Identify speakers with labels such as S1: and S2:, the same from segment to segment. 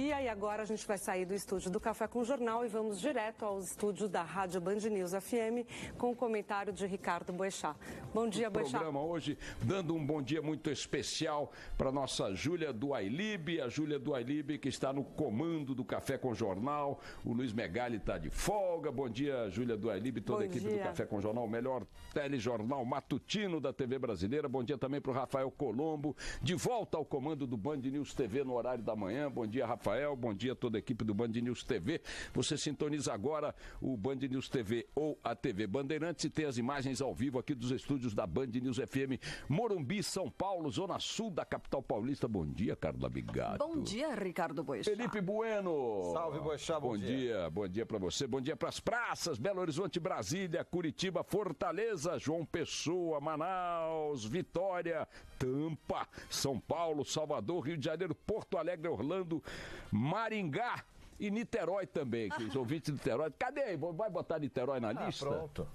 S1: E agora a gente vai sair do estúdio do Café com o Jornal e vamos direto aos estúdios da Rádio Band News FM com o comentário de Ricardo Boechat. Bom dia, Boechat.
S2: O programa hoje dando um bom dia muito especial para nossa Júlia do Ailib, a Júlia do Ailib que está no comando do Café com o Jornal. O Luiz Megali está de folga. Bom dia, Júlia do Ailib e toda a equipe do Café com o Jornal, o melhor telejornal matutino da TV brasileira. Bom dia também para o Rafael Colombo, de volta ao comando do Band News TV no horário da manhã. Bom dia, Rafael. Bom dia a toda a equipe do Band News TV. Você sintoniza agora o Band News TV ou a TV Bandeirantes e tem as imagens ao vivo aqui dos estúdios da Band News FM Morumbi, São Paulo, zona sul da capital paulista. Bom dia, Carla Bigato.
S3: Bom dia, Ricardo Boechat.
S2: Felipe Bueno.
S4: Salve, Boechat, bom dia.
S2: Bom dia para você. Bom dia para as praças, Belo Horizonte, Brasília, Curitiba, Fortaleza, João Pessoa, Manaus, Vitória, Tampa, São Paulo, Salvador, Rio de Janeiro, Porto Alegre, Orlando, Maringá e Niterói também, que os ouvintes de Niterói. Cadê aí? Vai botar Niterói na lista?
S4: Pronto.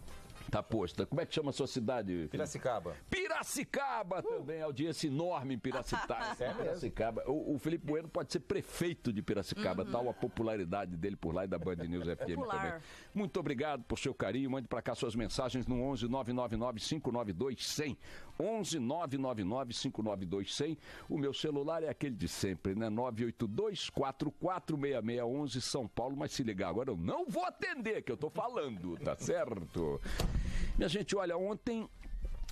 S2: Tá posta. Como é que chama a sua cidade?
S4: Piracicaba.
S2: Piracicaba também, audiência enorme em Piracicaba. Piracicaba. O Felipe Bueno pode ser prefeito de Piracicaba, tal a popularidade dele por lá e da Band News FM também. Muito obrigado por seu carinho. Mande para cá suas mensagens no 11 999 592 100. 11 999 592 100. O meu celular é aquele de sempre, né? 982 446611 São Paulo. Mas se ligar agora, eu não vou atender, que eu tô falando, tá certo? Minha gente, olha, ontem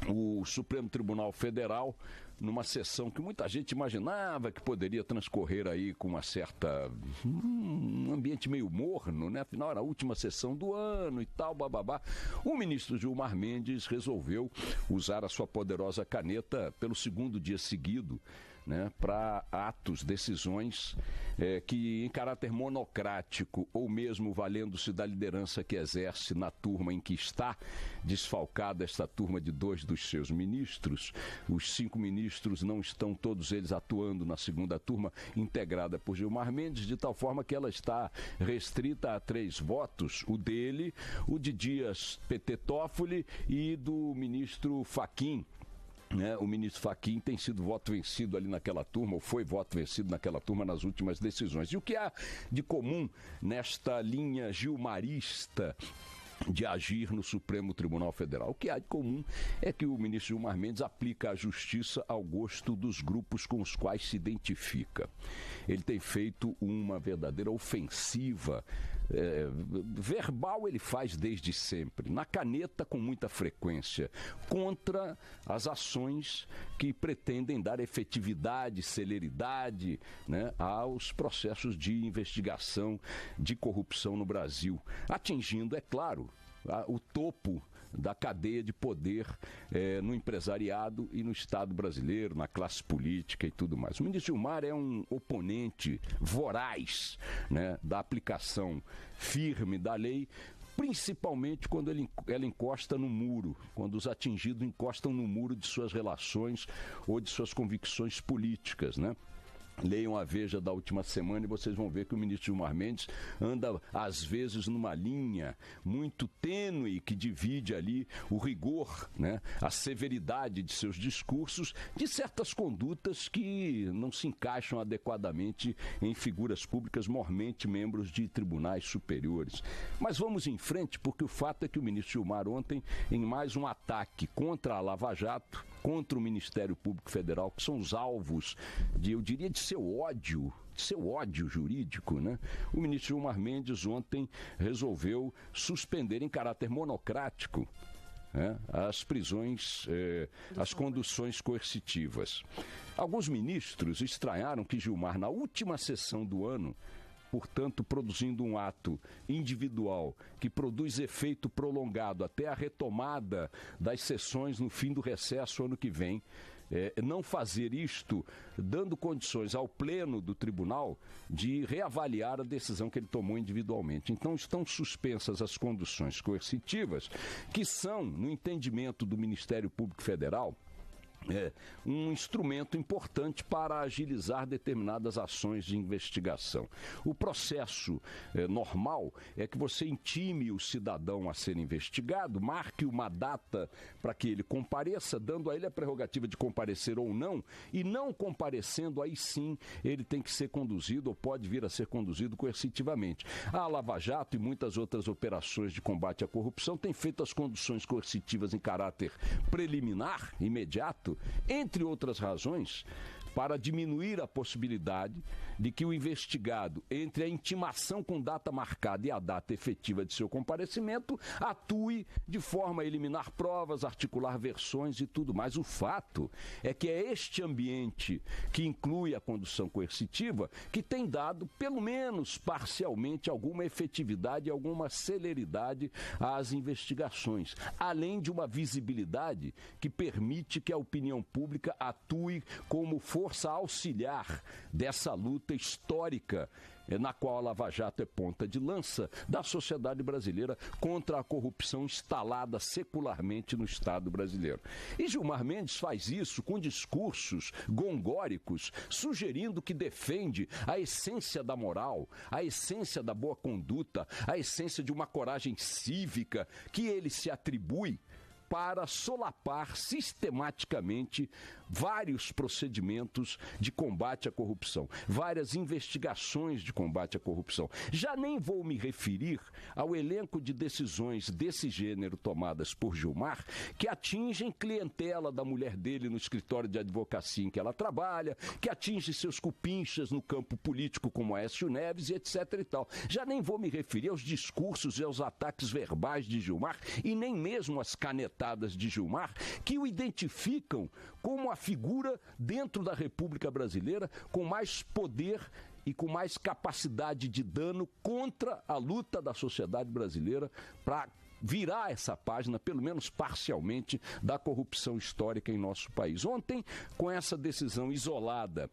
S2: o Supremo Tribunal Federal, numa sessão que muita gente imaginava que poderia transcorrer aí com uma certa... um ambiente meio morno, né? Afinal, era a última sessão do ano e tal, bababá. O ministro Gilmar Mendes resolveu usar a sua poderosa caneta pelo segundo dia seguido, né, para atos, decisões que em caráter monocrático ou mesmo valendo-se da liderança que exerce na turma em que está desfalcada esta turma de 2 dos seus ministros. Os 5 ministros não estão todos eles atuando na segunda turma integrada por Gilmar Mendes, de tal forma que ela está restrita a 3 votos, o dele, o de Dias PT Toffoli e do ministro Fachin. O ministro Fachin tem sido voto vencido ali naquela turma, ou foi voto vencido naquela turma nas últimas decisões. E o que há de comum nesta linha gilmarista de agir no Supremo Tribunal Federal? O que há de comum é que o ministro Gilmar Mendes aplica a justiça ao gosto dos grupos com os quais se identifica. Ele tem feito uma verdadeira ofensiva verbal, ele faz desde sempre, na caneta com muita frequência, contra as ações que pretendem dar efetividade, celeridade, né, aos processos de investigação de corrupção no Brasil, atingindo, é claro, o topo da cadeia de poder no empresariado e no Estado brasileiro, na classe política e tudo mais. O ministro Gilmar é um oponente voraz, né, da aplicação firme da lei, principalmente quando ela encosta no muro, quando os atingidos encostam no muro de suas relações ou de suas convicções políticas, né? Leiam a Veja da última semana e vocês vão ver que o ministro Gilmar Mendes anda, às vezes, numa linha muito tênue que divide ali o rigor, né, a severidade de seus discursos, de certas condutas que não se encaixam adequadamente em figuras públicas, mormente membros de tribunais superiores. Mas vamos em frente, porque o fato é que o ministro Gilmar ontem, em mais um ataque contra a Lava Jato, contra o Ministério Público Federal, que são os alvos de, eu diria, de seu ódio jurídico, né? O ministro Gilmar Mendes ontem resolveu suspender em caráter monocrático, né, as prisões, as conduções coercitivas. Alguns ministros estranharam que Gilmar, na última sessão do ano, portanto, produzindo um ato individual que produz efeito prolongado até a retomada das sessões no fim do recesso ano que vem, não fazer isto, dando condições ao pleno do tribunal de reavaliar a decisão que ele tomou individualmente. Então, estão suspensas as conduções coercitivas, que são, no entendimento do Ministério Público Federal, um instrumento importante para agilizar determinadas ações de investigação. O processo normal é que você intime o cidadão a ser investigado, marque uma data para que ele compareça, dando a ele a prerrogativa de comparecer ou não, e não comparecendo, aí sim ele tem que ser conduzido ou pode vir a ser conduzido coercitivamente. A Lava Jato e muitas outras operações de combate à corrupção têm feito as conduções coercitivas em caráter preliminar, imediato, entre outras razões, para diminuir a possibilidade de que o investigado, entre a intimação com data marcada e a data efetiva de seu comparecimento, atue de forma a eliminar provas, articular versões e tudo mais. O fato é que é este ambiente que inclui a condução coercitiva que tem dado, pelo menos parcialmente, alguma efetividade e alguma celeridade às investigações, além de uma visibilidade que permite que a opinião pública atue como força auxiliar dessa luta histórica na qual a Lava Jato é ponta de lança da sociedade brasileira contra a corrupção instalada secularmente no Estado brasileiro. E Gilmar Mendes faz isso com discursos gongóricos, sugerindo que defende a essência da moral, a essência da boa conduta, a essência de uma coragem cívica que ele se atribui para solapar sistematicamente vários procedimentos de combate à corrupção, várias investigações de combate à corrupção. Já nem vou me referir ao elenco de decisões desse gênero tomadas por Gilmar, que atingem clientela da mulher dele no escritório de advocacia em que ela trabalha, que atinge seus cupinchas no campo político como Aécio Neves e etc. e tal. Já nem vou me referir aos discursos e aos ataques verbais de Gilmar e nem mesmo às canetadas de Gilmar, que o identificam como a figura dentro da República Brasileira com mais poder e com mais capacidade de dano contra a luta da sociedade brasileira para virar essa página, pelo menos parcialmente, da corrupção histórica em nosso país. Ontem, com essa decisão isolada,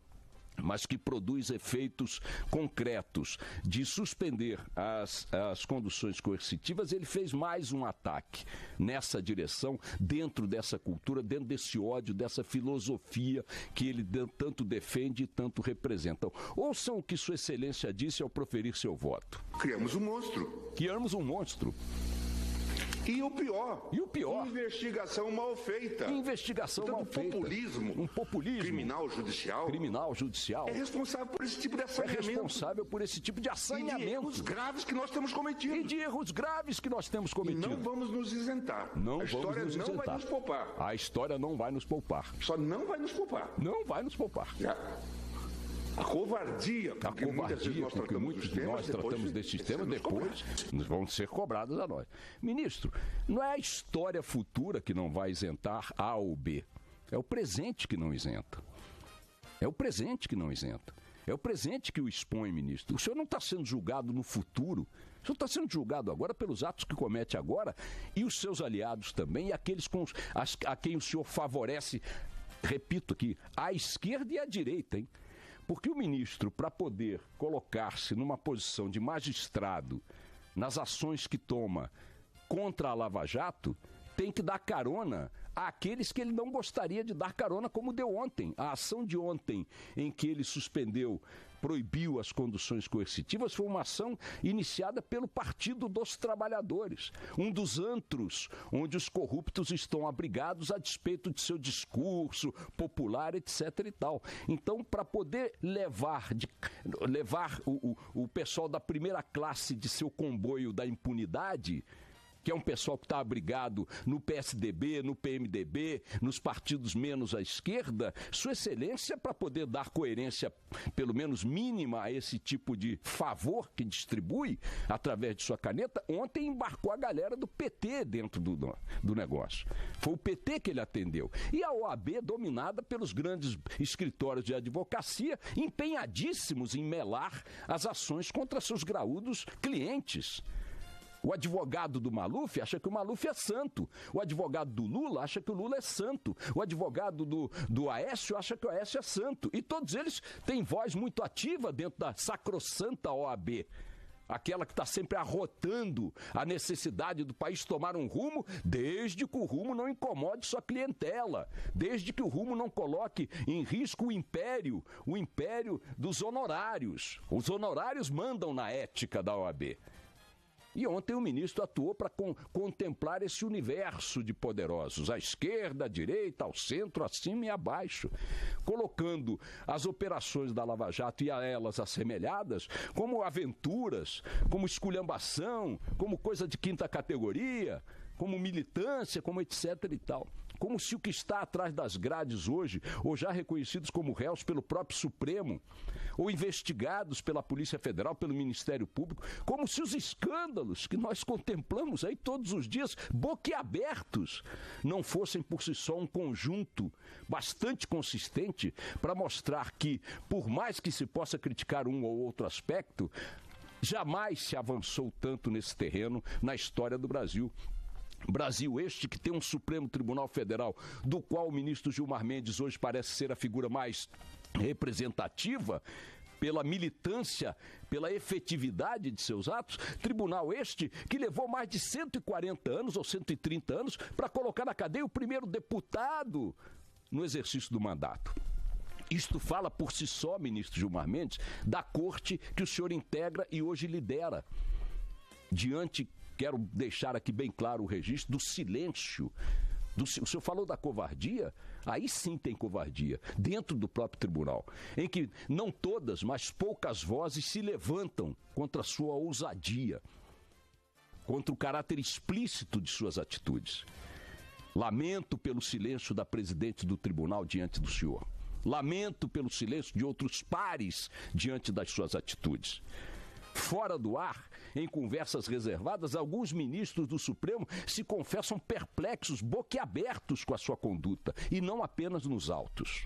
S2: mas que produz efeitos concretos de suspender as conduções coercitivas, ele fez mais um ataque nessa direção, dentro dessa cultura, dentro desse ódio, dessa filosofia que ele tanto defende e tanto representa. Ouçam o que Sua Excelência disse ao proferir seu voto.
S3: Criamos um monstro.
S2: Criamos um monstro.
S3: E o pior? Investigação mal feita.
S2: Investigação mal feita.
S3: Um populismo criminal judicial. É responsável por esse tipo de assanhamento.
S2: É responsável por esse tipo de assanhamento.
S3: E de erros graves que nós temos cometido.
S2: E
S3: não vamos nos isentar.
S2: A história não vai nos poupar. A história não vai nos poupar.
S3: Só não vai nos poupar.
S2: Não vai nos poupar.
S3: A covardia com que muitos de nós tratamos desses temas, depois
S2: vão ser cobradas a nós. Ministro, não é a história futura que não vai isentar A ou B. É o presente que não isenta. É o presente que não isenta. É o presente que o expõe, ministro. O senhor não está sendo julgado no futuro. O senhor está sendo julgado agora pelos atos que comete agora e os seus aliados também e aqueles a quem o senhor favorece, repito aqui, à esquerda e à direita, hein? Porque o ministro, para poder colocar-se numa posição de magistrado nas ações que toma contra a Lava Jato, tem que dar carona àqueles que ele não gostaria de dar carona, como deu ontem. A ação de ontem, em que ele proibiu as conduções coercitivas, foi uma ação iniciada pelo Partido dos Trabalhadores, um dos antros onde os corruptos estão abrigados a despeito de seu discurso popular, etc. e tal. Então, para poder levar o pessoal da primeira classe de seu comboio da impunidade, que é um pessoal que está abrigado no PSDB, no PMDB, nos partidos menos à esquerda, Sua Excelência, para poder dar coerência, pelo menos mínima, a esse tipo de favor que distribui através de sua caneta, ontem embarcou a galera do PT dentro do negócio. Foi o PT que ele atendeu. E a OAB, dominada pelos grandes escritórios de advocacia, empenhadíssimos em melar as ações contra seus graúdos clientes. O advogado do Maluf acha que o Maluf é santo. O advogado do Lula acha que o Lula é santo. O advogado do Aécio acha que o Aécio é santo. E todos eles têm voz muito ativa dentro da sacrossanta OAB. aquela que está sempre arrotando a necessidade do país tomar um rumo, desde que o rumo não incomode sua clientela, desde que o rumo não coloque em risco o império dos honorários. Os honorários mandam na ética da OAB. E ontem o ministro atuou para contemplar esse universo de poderosos, à esquerda, à direita, ao centro, acima e abaixo, colocando as operações da Lava Jato e a elas assemelhadas como aventuras, como esculhambação, como coisa de quinta categoria, como militância, como etc e tal. Como se o que está atrás das grades hoje, ou já reconhecidos como réus pelo próprio Supremo, ou investigados pela Polícia Federal, pelo Ministério Público, como se os escândalos que nós contemplamos aí todos os dias, boquiabertos, não fossem por si só um conjunto bastante consistente para mostrar que, por mais que se possa criticar um ou outro aspecto, jamais se avançou tanto nesse terreno na história do Brasil. Brasil este que tem um Supremo Tribunal Federal, do qual o ministro Gilmar Mendes hoje parece ser a figura mais representativa pela militância, pela efetividade de seus atos, tribunal este que levou mais de 140 anos ou 130 anos para colocar na cadeia o primeiro deputado no exercício do mandato. Isto fala por si só, ministro Gilmar Mendes, da corte que o senhor integra e hoje lidera. Quero deixar aqui bem claro o registro do silêncio. O senhor falou da covardia? Aí sim tem covardia, dentro do próprio tribunal, em que não todas, mas poucas vozes se levantam contra a sua ousadia, contra o caráter explícito de suas atitudes. Lamento pelo silêncio da presidente do tribunal diante do senhor. Lamento pelo silêncio de outros pares diante das suas atitudes. Fora do ar, em conversas reservadas, alguns ministros do Supremo se confessam perplexos, boquiabertos com a sua conduta, e não apenas nos autos.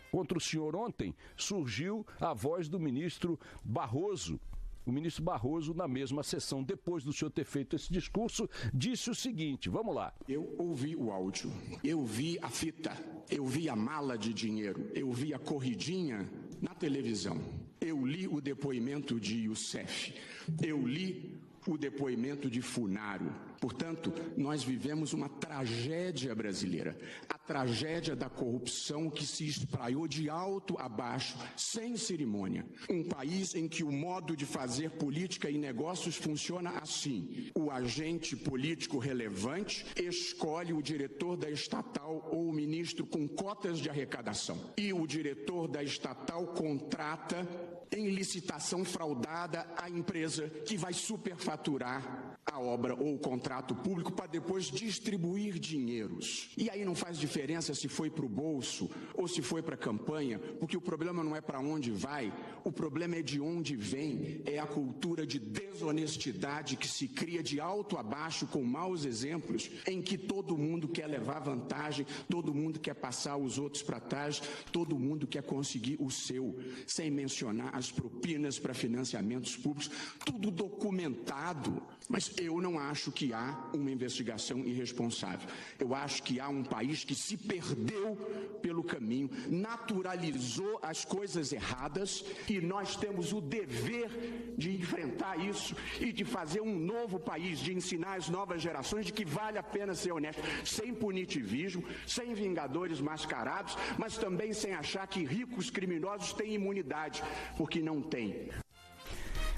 S2: Contra o senhor ontem, surgiu a voz do ministro Barroso. O ministro Barroso, na mesma sessão, depois do senhor ter feito esse discurso, disse o seguinte, vamos lá.
S4: Eu ouvi o áudio, eu vi a fita, eu vi a mala de dinheiro, eu vi a corridinha na televisão. Eu li o depoimento de Youssef, eu li o depoimento de Funaro. Portanto, nós vivemos uma tragédia brasileira, a tragédia da corrupção que se espraiou de alto a baixo, sem cerimônia. Um país em que o modo de fazer política e negócios funciona assim. O agente político relevante escolhe o diretor da estatal ou o ministro com cotas de arrecadação. E o diretor da estatal contrata em licitação fraudada a empresa que vai superfaturar a obra ou o contrato público para depois distribuir dinheiros. E aí não faz diferença se foi para o bolso ou se foi para a campanha, porque o problema não é para onde vai, o problema é de onde vem, é a cultura de desonestidade que se cria de alto a baixo com maus exemplos, em que todo mundo quer levar vantagem, todo mundo quer passar os outros para trás, todo mundo quer conseguir o seu, sem mencionar as propinas para financiamentos públicos, tudo documentado. Mas eu não acho que há uma investigação irresponsável. Eu acho que há um país que se perdeu pelo caminho, naturalizou as coisas erradas e nós temos o dever de enfrentar isso e de fazer um novo país, de ensinar as novas gerações de que vale a pena ser honesto, sem punitivismo, sem vingadores mascarados, mas também sem achar que ricos criminosos têm imunidade, porque não tem.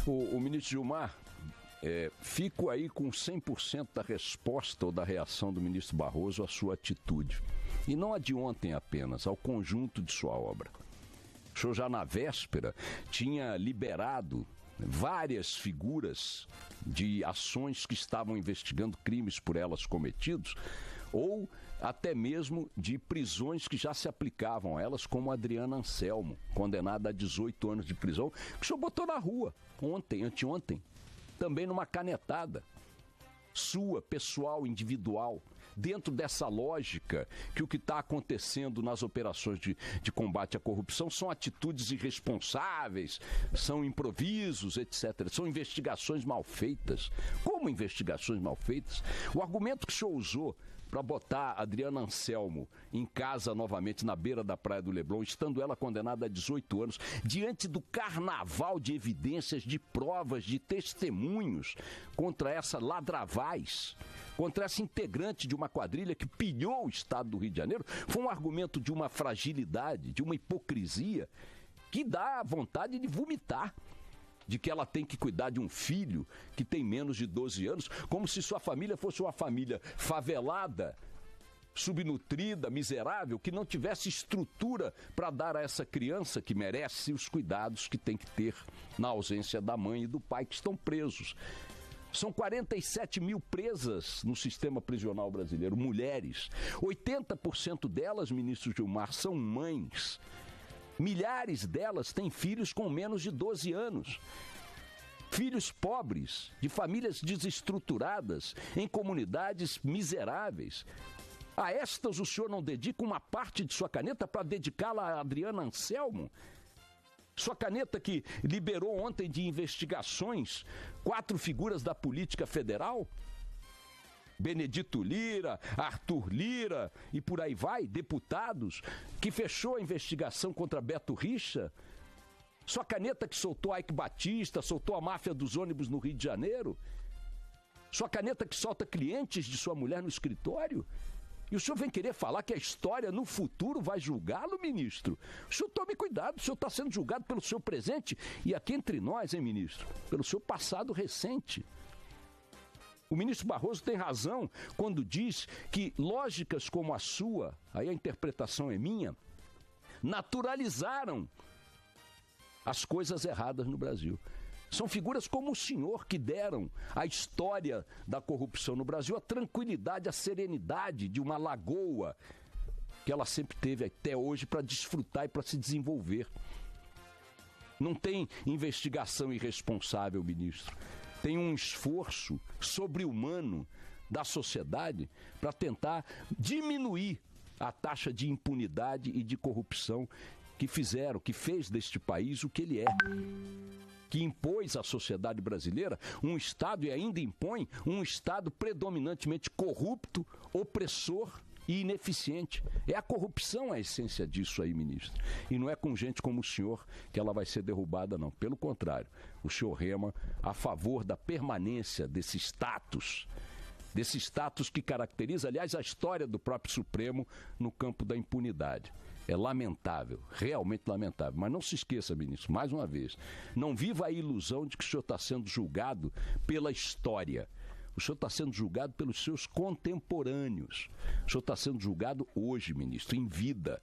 S2: O ministro Gilmar, fico aí com 100% da resposta ou da reação do ministro Barroso à sua atitude. E não a de ontem apenas, ao conjunto de sua obra. O senhor já na véspera tinha liberado várias figuras de ações que estavam investigando crimes por elas cometidos, ou até mesmo de prisões que já se aplicavam a elas, como a Adriana Anselmo, condenada a 18 anos de prisão, que o senhor botou na rua ontem, anteontem, também numa canetada sua, pessoal, individual, dentro dessa lógica que o que está acontecendo nas operações de combate à corrupção são atitudes irresponsáveis, são improvisos, etc. São investigações mal feitas. Como investigações mal feitas? O argumento que o senhor usou para botar a Adriana Anselmo em casa novamente na beira da Praia do Leblon, estando ela condenada a 18 anos, diante do carnaval de evidências, de provas, de testemunhos contra essa ladravaz, contra essa integrante de uma quadrilha que pilhou o estado do Rio de Janeiro, foi um argumento de uma fragilidade, de uma hipocrisia, que dá vontade de vomitar. De que ela tem que cuidar de um filho que tem menos de 12 anos, como se sua família fosse uma família favelada, subnutrida, miserável, que não tivesse estrutura para dar a essa criança que merece os cuidados que tem que ter na ausência da mãe e do pai que estão presos. São 47 mil presas no sistema prisional brasileiro, mulheres. 80% delas, ministro Gilmar, são mães. Milhares delas têm filhos com menos de 12 anos. Filhos pobres, de famílias desestruturadas, em comunidades miseráveis. A estas o senhor não dedica uma parte de sua caneta para dedicá-la a Adriana Anselmo? Sua caneta que liberou ontem de investigações 4 figuras da política federal? Benedito Lira, Arthur Lira e por aí vai, deputados, que fechou a investigação contra Beto Richa? Sua caneta que soltou Ike Batista, soltou a máfia dos ônibus no Rio de Janeiro? Sua caneta que solta clientes de sua mulher no escritório? E o senhor vem querer falar que a história no futuro vai julgá-lo, ministro? O senhor tome cuidado, o senhor está sendo julgado pelo seu presente e aqui entre nós, hein, ministro? Pelo seu passado recente. O ministro Barroso tem razão quando diz que lógicas como a sua, aí a interpretação é minha, naturalizaram as coisas erradas no Brasil. São figuras como o senhor que deram à história da corrupção no Brasil a tranquilidade, a serenidade de uma lagoa que ela sempre teve até hoje para desfrutar e para se desenvolver. Não tem investigação irresponsável, ministro. Tem um esforço sobre-humano da sociedade para tentar diminuir a taxa de impunidade e de corrupção que fez deste país o que ele é. Que impôs à sociedade brasileira um Estado e ainda impõe um Estado predominantemente corrupto, opressor e ineficiente. É a corrupção a essência disso aí, ministro. E não é com gente como o senhor que ela vai ser derrubada, não. Pelo contrário, o senhor rema a favor da permanência desse status que caracteriza, aliás, a história do próprio Supremo no campo da impunidade. É lamentável, realmente lamentável. Mas não se esqueça, ministro, mais uma vez, não viva a ilusão de que o senhor está sendo julgado pela história. O senhor está sendo julgado pelos seus contemporâneos. O senhor está sendo julgado hoje, ministro, em vida.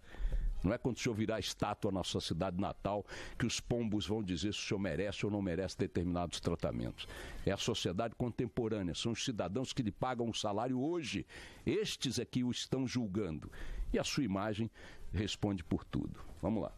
S2: Não é quando o senhor virar estátua na sua cidade natal que os pombos vão dizer se o senhor merece ou não merece determinados tratamentos. É a sociedade contemporânea, são os cidadãos que lhe pagam o salário hoje. Estes é que o estão julgando. E a sua imagem responde por tudo. Vamos lá.